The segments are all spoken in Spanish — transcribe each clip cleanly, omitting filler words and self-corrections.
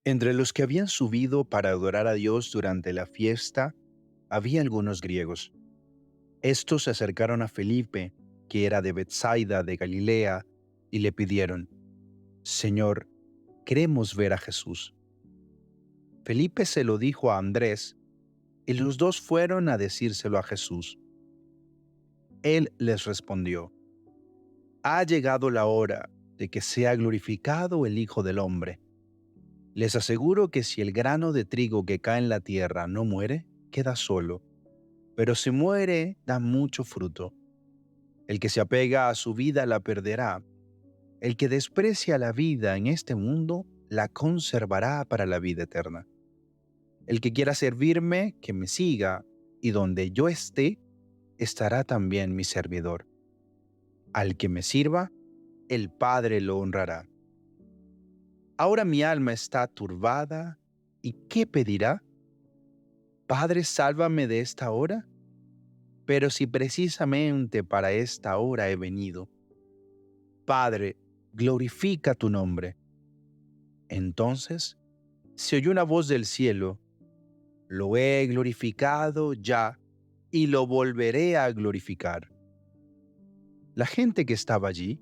Entre los que habían subido para adorar a Dios durante la fiesta, había algunos griegos. Estos se acercaron a Felipe, que era de Bethsaida de Galilea, y le pidieron: Señor, queremos ver a Jesús. Felipe se lo dijo a Andrés, y los dos fueron a decírselo a Jesús. Él les respondió: Ha llegado la hora de que sea glorificado el Hijo del Hombre. Les aseguro que si el grano de trigo que cae en la tierra no muere, queda solo, pero si muere, da mucho fruto. El que se apega a su vida la perderá. El que desprecia la vida en este mundo, la conservará para la vida eterna. El que quiera servirme, que me siga, y donde yo esté, estará también mi servidor. Al que me sirva, el Padre lo honrará. Ahora mi alma está turbada, ¿y qué pedirá? Padre, sálvame de esta hora. Pero si precisamente para esta hora he venido, Padre, glorifica tu nombre. Entonces se oyó una voz del cielo: Lo he glorificado ya y lo volveré a glorificar. La gente que estaba allí,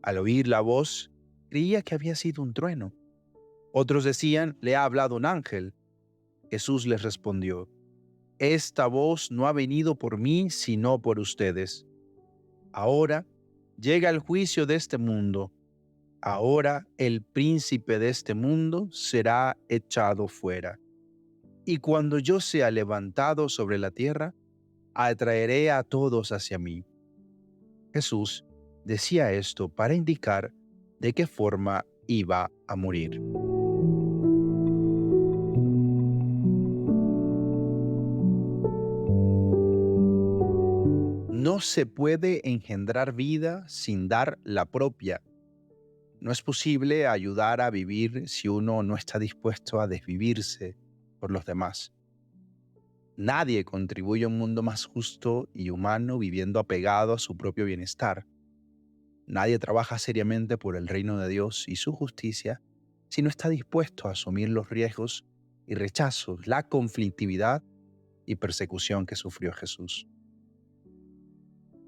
al oír la voz, creía que había sido un trueno. Otros decían: Le ha hablado un ángel. Jesús les respondió: Esta voz no ha venido por mí, sino por ustedes. Ahora llega el juicio de este mundo. Ahora el príncipe de este mundo será echado fuera. Y cuando yo sea levantado sobre la tierra, atraeré a todos hacia mí. Jesús decía esto para indicar de qué forma iba a morir. No se puede engendrar vida sin dar la propia. No es posible ayudar a vivir si uno no está dispuesto a desvivirse por los demás. Nadie contribuye a un mundo más justo y humano viviendo apegado a su propio bienestar. Nadie trabaja seriamente por el reino de Dios y su justicia si no está dispuesto a asumir los riesgos y rechazos, la conflictividad y persecución que sufrió Jesús.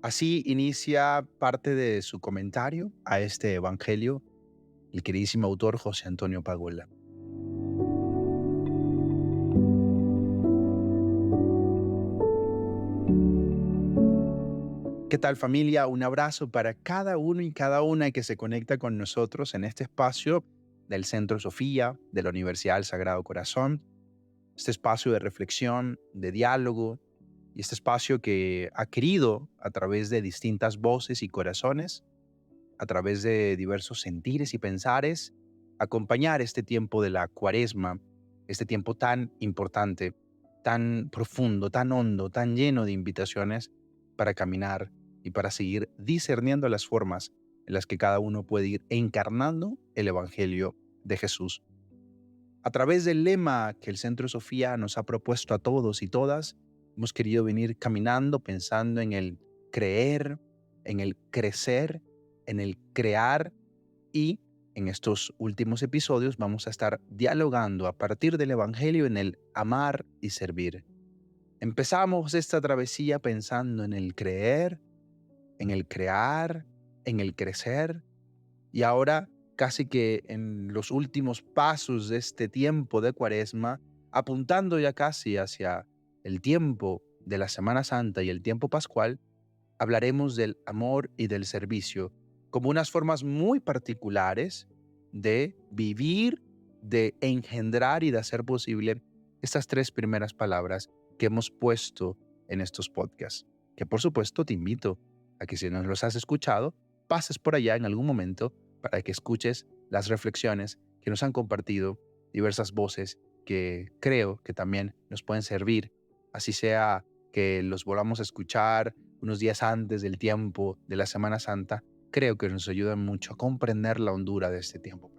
Así inicia parte de su comentario a este evangelio el queridísimo autor José Antonio Pagola. ¿Qué tal, familia? Un abrazo para cada uno y cada una que se conecta con nosotros en este espacio del Centro Sofía, de la Universidad del Sagrado Corazón, este espacio de reflexión, de diálogo y este espacio que ha querido, a través de distintas voces y corazones, a través de diversos sentires y pensares, acompañar este tiempo de la Cuaresma, este tiempo tan importante, tan profundo, tan hondo, tan lleno de invitaciones para caminar y para seguir discerniendo las formas en las que cada uno puede ir encarnando el Evangelio de Jesús. A través del lema que el Centro Sofía nos ha propuesto a todos y todas, hemos querido venir caminando pensando en el creer, en el crecer, en el crear, y en estos últimos episodios vamos a estar dialogando a partir del Evangelio en el amar y servir. Empezamos esta travesía pensando en el creer, en el crear, en el crecer, y ahora casi que en los últimos pasos de este tiempo de Cuaresma, apuntando ya casi hacia el tiempo de la Semana Santa y el tiempo pascual, hablaremos del amor y del servicio como unas formas muy particulares de vivir, de engendrar y de hacer posible estas tres primeras palabras que hemos puesto en estos podcasts, que por supuesto te invito a que si no los has escuchado, pases por allá en algún momento para que escuches las reflexiones que nos han compartido diversas voces que creo que también nos pueden servir, así sea que los volvamos a escuchar unos días antes del tiempo de la Semana Santa, creo que nos ayudan mucho a comprender la hondura de este tiempo.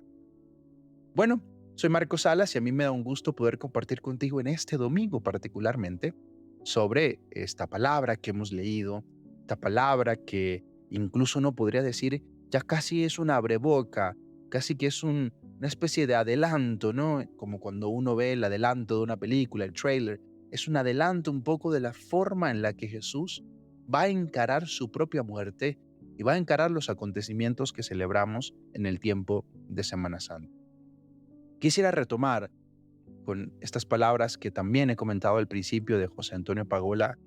Bueno, soy Marco Salas y a mí me da un gusto poder compartir contigo en este domingo particularmente sobre esta palabra que hemos leído, esta palabra que incluso no podría decir, ya casi es una abreboca, casi que es una una especie de adelanto, ¿no? Como cuando uno ve el adelanto de una película, el trailer. Es un adelanto un poco de la forma en la que Jesús va a encarar su propia muerte y va a encarar los acontecimientos que celebramos en el tiempo de Semana Santa. Quisiera retomar con estas palabras que también he comentado al principio de José Antonio Pagola,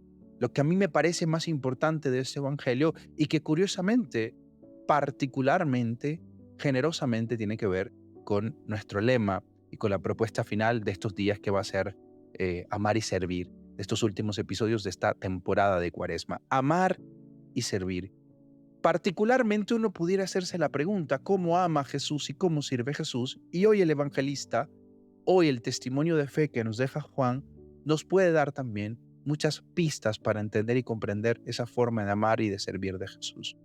lo que a mí me parece más importante de este evangelio y que curiosamente, particularmente, generosamente tiene que ver con nuestro lema y con la propuesta final de estos días que va a ser amar y servir, de estos últimos episodios de esta temporada de Cuaresma. Amar y servir. Particularmente uno pudiera hacerse la pregunta, ¿cómo ama Jesús y cómo sirve Jesús? Y hoy el evangelista, hoy el testimonio de fe que nos deja Juan, nos puede dar también muchas pistas para entender y comprender esa forma de amar y de servir de Jesús.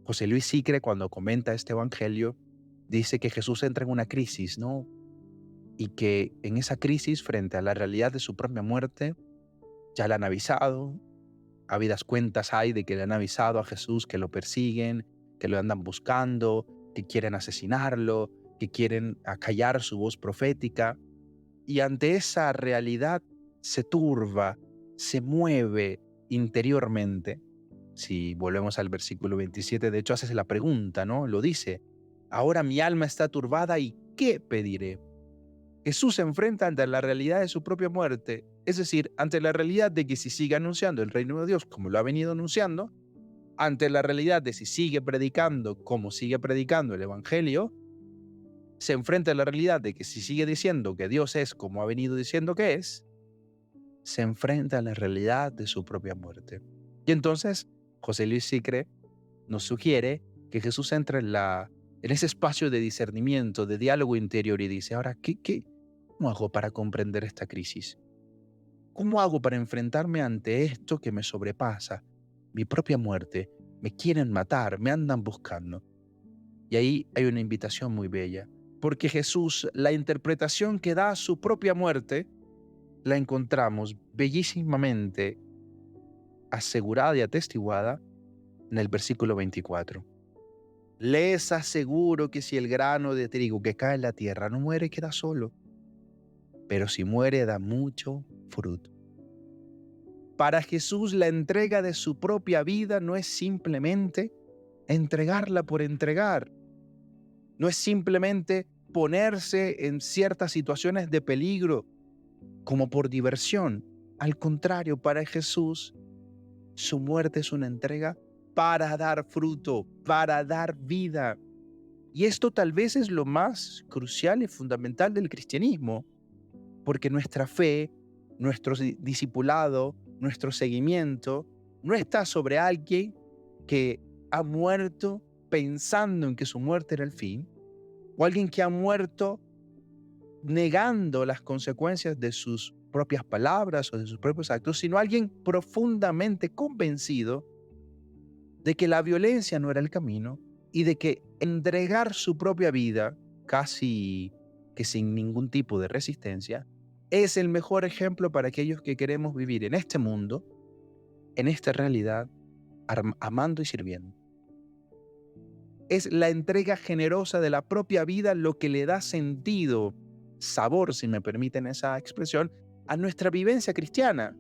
José Luis Sicre, cuando comenta este evangelio, dice que Jesús entra en una crisis, ¿no? Y que en esa crisis, frente a la realidad de su propia muerte, ya le han avisado, habidas cuentas hay de que le han avisado a Jesús que lo persiguen, que lo andan buscando, que quieren asesinarlo, que quieren acallar su voz profética. Y ante esa realidad se turba, se mueve interiormente. Si volvemos al versículo 27, de hecho hace la pregunta, ¿no? Lo dice, ahora mi alma está turbada y ¿qué pediré? Jesús se enfrenta ante la realidad de su propia muerte, es decir, ante la realidad de que si sigue anunciando el reino de Dios como lo ha venido anunciando, ante la realidad de si sigue predicando como sigue predicando el Evangelio, se enfrenta a la realidad de que si sigue diciendo que Dios es como ha venido diciendo que es, se enfrenta a la realidad de su propia muerte. Y entonces, José Luis Sicre nos sugiere que Jesús entra en ese espacio de discernimiento, de diálogo interior y dice, ahora, ¿cómo hago para comprender esta crisis? ¿Cómo hago para enfrentarme ante esto que me sobrepasa? Mi propia muerte. Me quieren matar, me andan buscando. Y ahí hay una invitación muy bella, porque Jesús, la interpretación que da a su propia muerte, la encontramos bellísimamente asegurada y atestiguada en el versículo 24. Les aseguro que si el grano de trigo que cae en la tierra no muere, queda solo, pero si muere da mucho fruto. Para Jesús la entrega de su propia vida no es simplemente entregarla por entregar, no es simplemente ponerse en ciertas situaciones de peligro como por diversión. Al contrario, para Jesús, su muerte es una entrega para dar fruto, para dar vida. Y esto tal vez es lo más crucial y fundamental del cristianismo, porque nuestra fe, nuestro discipulado, nuestro seguimiento, no está sobre alguien que ha muerto pensando en que su muerte era el fin, o alguien que ha muerto negando las consecuencias de sus propias palabras o de sus propios actos, sino alguien profundamente convencido de que la violencia no era el camino y de que entregar su propia vida, casi que sin ningún tipo de resistencia, es el mejor ejemplo para aquellos que queremos vivir en este mundo, en esta realidad, amando y sirviendo. Es la entrega generosa de la propia vida lo que le da sentido, sabor, si me permiten esa expresión, a nuestra vivencia cristiana.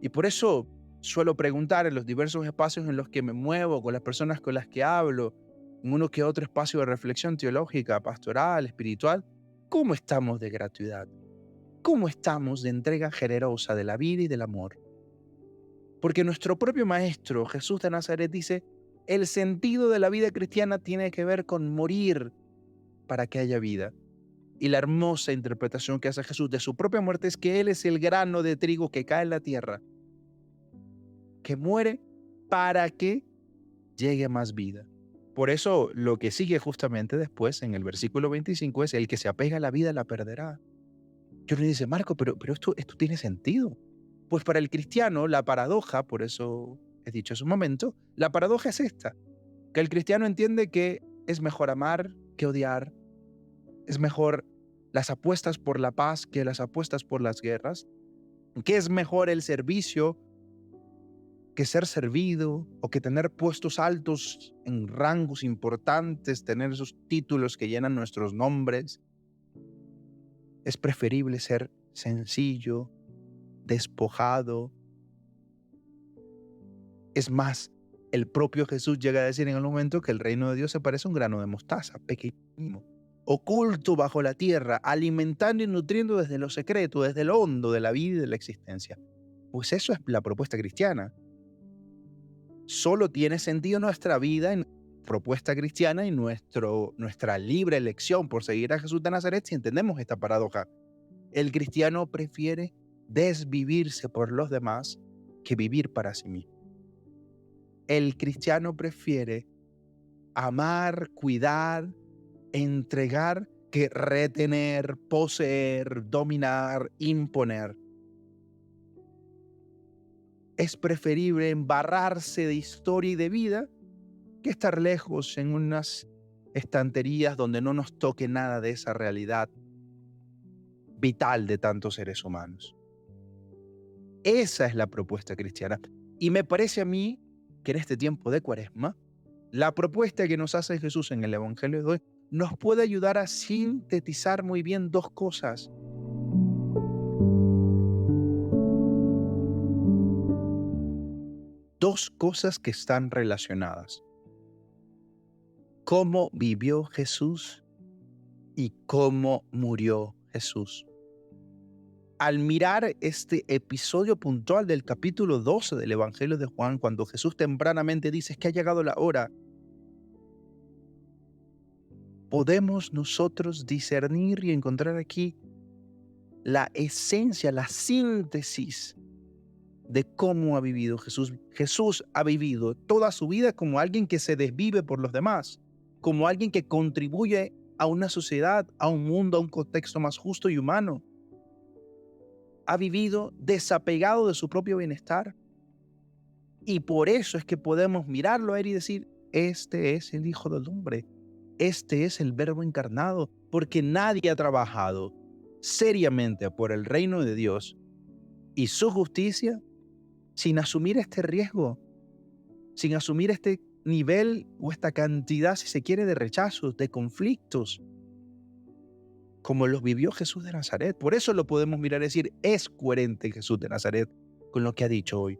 Y por eso suelo preguntar en los diversos espacios en los que me muevo, con las personas con las que hablo, en uno que otro espacio de reflexión teológica, pastoral, espiritual, ¿cómo estamos de gratuidad? ¿Cómo estamos de entrega generosa de la vida y del amor? Porque nuestro propio Maestro, Jesús de Nazaret, dice, el sentido de la vida cristiana tiene que ver con morir para que haya vida. Y la hermosa interpretación que hace Jesús de su propia muerte es que Él es el grano de trigo que cae en la tierra, que muere para que llegue más vida. Por eso lo que sigue justamente después en el versículo 25 es el que se apega a la vida la perderá. Y uno dice, Marco, pero esto tiene sentido. Pues para el cristiano la paradoja, por eso he dicho hace un momento, la paradoja es esta, que el cristiano entiende que es mejor amar que odiar, es mejor las apuestas por la paz que las apuestas por las guerras, que es mejor el servicio que ser servido o que tener puestos altos en rangos importantes, tener esos títulos que llenan nuestros nombres. Es preferible ser sencillo, despojado. Es más, el propio Jesús llega a decir en el momento que el reino de Dios se parece a un grano de mostaza, pequeño, oculto bajo la tierra, alimentando y nutriendo desde lo secreto, desde lo hondo de la vida y de la existencia. Pues eso es la propuesta cristiana. Solo tiene sentido nuestra vida en propuesta cristiana y nuestra libre elección por seguir a Jesús de Nazaret si entendemos esta paradoja. El cristiano prefiere desvivirse por los demás que vivir para sí mismo. El cristiano prefiere amar, cuidar, entregar que retener, poseer, dominar, imponer. Es preferible embarrarse de historia y de vida que estar lejos en unas estanterías donde no nos toque nada de esa realidad vital de tantos seres humanos. Esa es la propuesta cristiana. Y me parece a mí que en este tiempo de Cuaresma, la propuesta que nos hace Jesús en el Evangelio de hoy nos puede ayudar a sintetizar muy bien dos cosas. Dos cosas que están relacionadas. Cómo vivió Jesús y cómo murió Jesús. Al mirar este episodio puntual del capítulo 12 del Evangelio de Juan, cuando Jesús tempranamente dice que ha llegado la hora, podemos nosotros discernir y encontrar aquí la esencia, la síntesis de cómo ha vivido Jesús. Jesús ha vivido toda su vida como alguien que se desvive por los demás, como alguien que contribuye a una sociedad, a un mundo, a un contexto más justo y humano. Ha vivido desapegado de su propio bienestar. Y por eso es que podemos mirarlo a él y decir, este es el Hijo del Hombre, este es el Verbo encarnado, porque nadie ha trabajado seriamente por el reino de Dios y su justicia sin asumir este riesgo, sin asumir este nivel o esta cantidad, si se quiere, de rechazos, de conflictos, como los vivió Jesús de Nazaret. Por eso lo podemos mirar y decir, es coherente Jesús de Nazaret con lo que ha dicho hoy.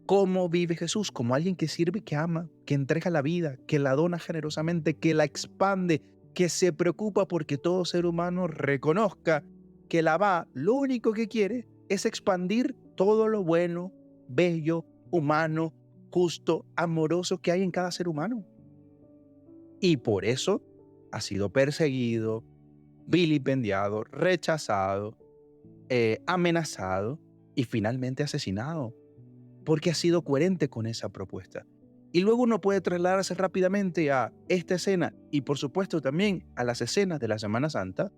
¿Cómo vive Jesús? Como alguien que sirve, que ama, que entrega la vida, que la dona generosamente, que la expande, que se preocupa porque todo ser humano reconozca que lo único que quiere es expandir todo lo bueno, bello, humano, justo, amoroso que hay en cada ser humano. Y por eso ha sido perseguido, vilipendiado, rechazado, amenazado y finalmente asesinado, porque ha sido coherente con esa propuesta. Y luego uno puede trasladarse rápidamente a esta escena y por supuesto también a las escenas de la Semana Santa,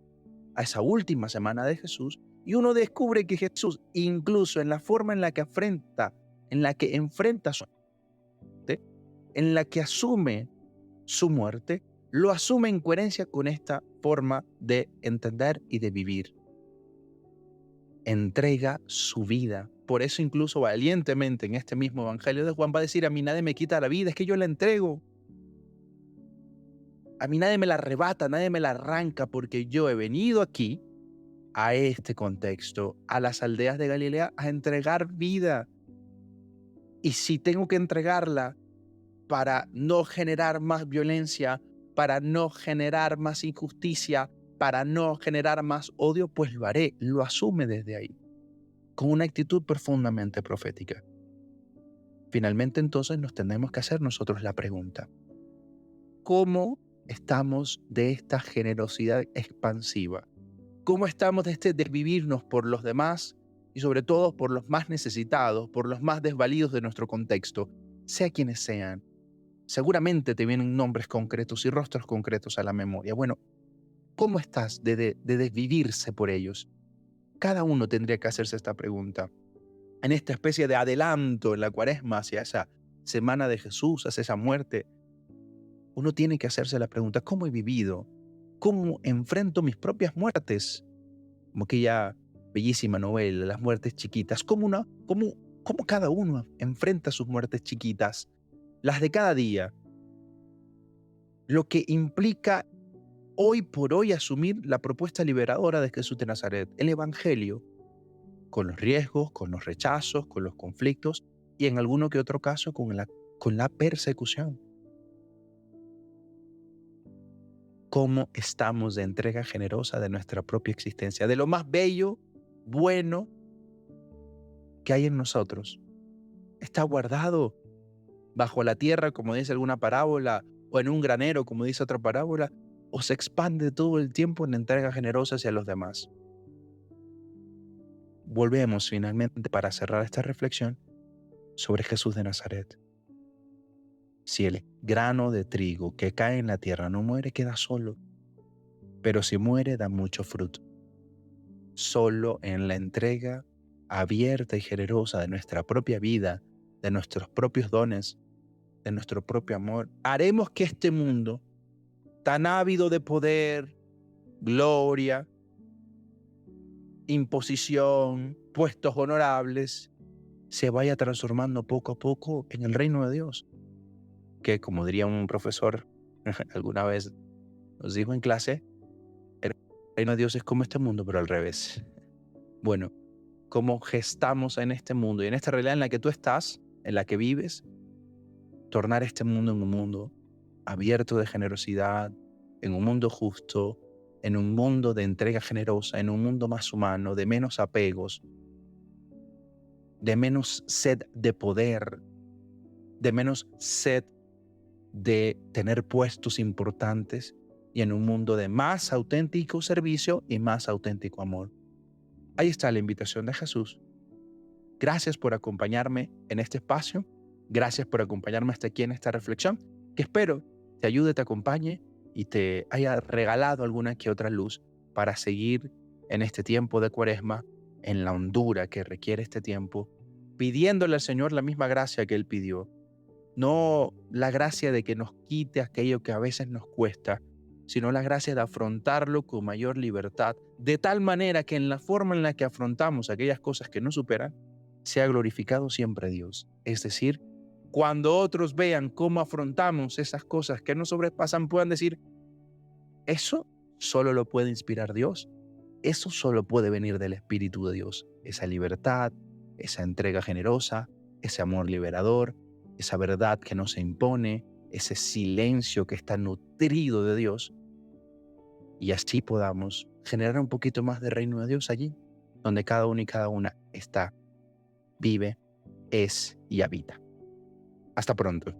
a esa última semana de Jesús, y uno descubre que Jesús, incluso en la forma en la que enfrenta su muerte, en la que asume su muerte, lo asume en coherencia con esta forma de entender y de vivir. Entrega su vida. Por eso incluso valientemente en este mismo Evangelio de Juan va a decir, a mí nadie me quita la vida, es que yo la entrego. A mí nadie me la arrebata, nadie me la arranca, porque yo he venido aquí, a este contexto, a las aldeas de Galilea, a entregar vida. Y si tengo que entregarla para no generar más violencia, para no generar más injusticia, para no generar más odio, pues lo haré, lo asume desde ahí, con una actitud profundamente profética. Finalmente, entonces, nos tenemos que hacer nosotros la pregunta, ¿cómo estamos de esta generosidad expansiva? ¿Cómo estamos de este desvivirnos por los demás y sobre todo por los más necesitados, por los más desvalidos de nuestro contexto, sea quienes sean? Seguramente te vienen nombres concretos y rostros concretos a la memoria. Bueno, ¿cómo estás de desvivirse por ellos? Cada uno tendría que hacerse esta pregunta. En esta especie de adelanto en la Cuaresma hacia esa semana de Jesús, hacia esa muerte, uno tiene que hacerse la pregunta, ¿cómo he vivido? ¿Cómo enfrento mis propias muertes? Como aquella bellísima novela, Las muertes chiquitas. ¿Cómo cómo cada uno enfrenta sus muertes chiquitas, las de cada día, lo que implica hoy por hoy asumir la propuesta liberadora de Jesús de Nazaret, el Evangelio, con los riesgos, con los rechazos, con los conflictos y en alguno que otro caso con la persecución. ¿Cómo estamos de entrega generosa de nuestra propia existencia, de lo más bello, bueno que hay en nosotros? Está guardado bajo la tierra, como dice alguna parábola, o en un granero, como dice otra parábola, o se expande todo el tiempo en entrega generosa hacia los demás. Volvemos finalmente para cerrar esta reflexión sobre Jesús de Nazaret. Si el grano de trigo que cae en la tierra no muere, queda solo, pero si muere, da mucho fruto. Solo en la entrega abierta y generosa de nuestra propia vida, de nuestros propios dones, de nuestro propio amor, haremos que este mundo, tan ávido de poder, gloria, imposición, puestos honorables, se vaya transformando poco a poco en el reino de Dios, que como diría un profesor alguna vez nos dijo en clase, el reino de Dios es como este mundo, pero al revés. Bueno, cómo gestamos en este mundo y en esta realidad en la que tú estás, en la que vives, tornar este mundo en un mundo abierto de generosidad, en un mundo justo, en un mundo de entrega generosa, en un mundo más humano, de menos apegos, de menos sed de poder, de menos sed de tener puestos importantes y en un mundo de más auténtico servicio y más auténtico amor. Ahí está la invitación de Jesús. Gracias por acompañarme en este espacio. Gracias por acompañarme hasta aquí en esta reflexión, que espero te ayude, te acompañe y te haya regalado alguna que otra luz para seguir en este tiempo de Cuaresma, en la hondura que requiere este tiempo, pidiéndole al Señor la misma gracia que Él pidió. No la gracia de que nos quite aquello que a veces nos cuesta, sino la gracia de afrontarlo con mayor libertad, de tal manera que en la forma en la que afrontamos aquellas cosas que nos superan, sea glorificado siempre Dios. Es decir, cuando otros vean cómo afrontamos esas cosas que nos sobrepasan, puedan decir, eso solo lo puede inspirar Dios, eso solo puede venir del Espíritu de Dios. Esa libertad, esa entrega generosa, ese amor liberador, esa verdad que no se impone, ese silencio que está nutrido de Dios, y así podamos generar un poquito más de reino de Dios allí, donde cada uno y cada una está, vive, es y habita. Hasta pronto.